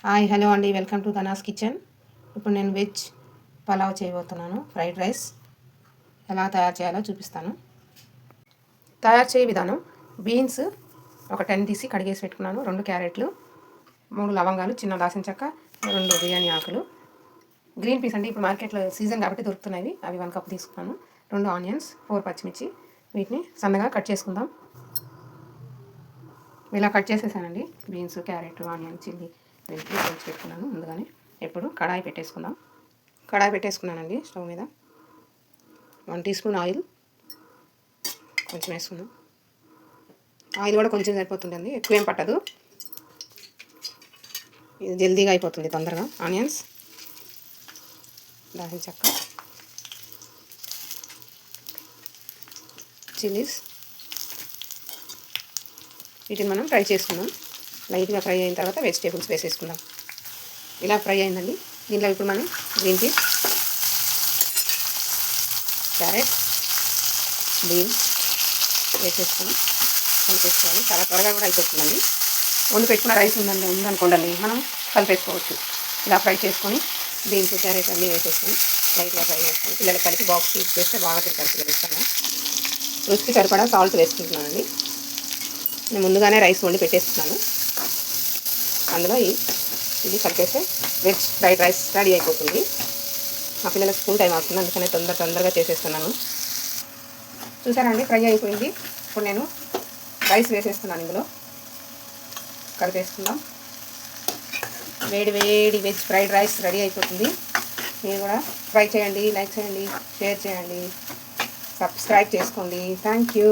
Hi hello అండి, welcome to ధనాస్ kitchen. ఇప్పుడు నేను వెజ్ పలావ్ చేయబోతున్నాను. ఫ్రైడ్ రైస్ ఎలా తయారు చేయాలో చూపిస్తాను. తయారు చేయ విధానం: బీన్స్ ఒక 10 తీసి కడిగేసి పెట్టుకున్నాను, 2 క్యారెట్లు, 3 లవంగాలు, చిన్న దాల్చిన చెక్క, 2 బిర్యానీ ఆకులు, గ్రీన్ పీస్ అండి, ఇప్పుడు మార్కెట్లో సీజన్ కాబట్టి దొరుకుతున్నాయి, అవి 1 కప్ తీసుకున్నాను, 2 ఆనియన్స్, 4 పచ్చిమిర్చి. వీటిని సన్నగా కట్ చేసుకుందాం. ఇలా కట్ చేసేసానండి. బీన్స్, క్యారెట్, ఆనియన్, చిల్లీ వీటిని వేసి పెట్టుకున్నాను ముందుగానే. ఇప్పుడు కడాయి పెట్టేసుకుందాం. కడాయి పెట్టేసుకున్నానండి స్టవ్ మీద. 1 టీ స్పూన్ ఆయిల్ కొంచెం వేసుకుందాం. ఆయిల్ కూడా కొంచెం సరిపోతుందండి, ఎక్కువ ఏం పట్టదు, ఇది జల్దీగా అయిపోతుంది తొందరగా. ఆనియన్స్, దాల్చిన చెక్క, చిల్లీస్, వీటిని మనం ఫ్రై చేసుకుందాం. లైట్గా ఫ్రై అయిన తర్వాత వెజిటేబుల్స్ వేసేసుకుందాం. ఇలా ఫ్రై అయిందండి. దీంట్లో ఇప్పుడు మనం గ్రీన్ పీస్, క్యారెట్, బీన్స్ వేసేసుకొని కలిపేసుకోవాలి. చాలా త్వరగా కూడా అయిపోతుందండి. వండి పెట్టుకున్న రైస్ ఉందనుకోండి, మనం కలిపేసుకోవచ్చు. ఇలా ఫ్రై చేసుకొని బీన్స్, క్యారెట్ అన్నీ వేసేసుకొని లైట్గా ఫ్రై చేసుకొని పిల్లలకి కలిపి బాక్స్ తీసి చేస్తే బాగా తింటారు పిల్లలు ఇష్టంగా. రుచికి సరిపడా సాల్ట్ వేసుకుంటున్నానండి. నేను ముందుగానే రైస్ వండి పెట్టేస్తున్నాను. అందులో ఇది కలిపేస్తే వెజ్ ఫ్రైడ్ రైస్ రెడీ అయిపోతుంది. మా పిల్లలకు స్కూల్ టైం అవుతుంది, అందుకనే తొందరగా చేసేస్తున్నాను. చూసారండి, ఫ్రై అయిపోయింది. ఇప్పుడు నేను రైస్ వేసేస్తున్నాను. ఇందులో కలిపేసుకుందాం. వేడి వేడి వెజ్ ఫ్రైడ్ రైస్ రెడీ అయిపోతుంది. మీరు కూడా ట్రై చేయండి, లైక్ చేయండి, షేర్ చేయండి, సబ్స్క్రైబ్ చేసుకోండి. Thank you.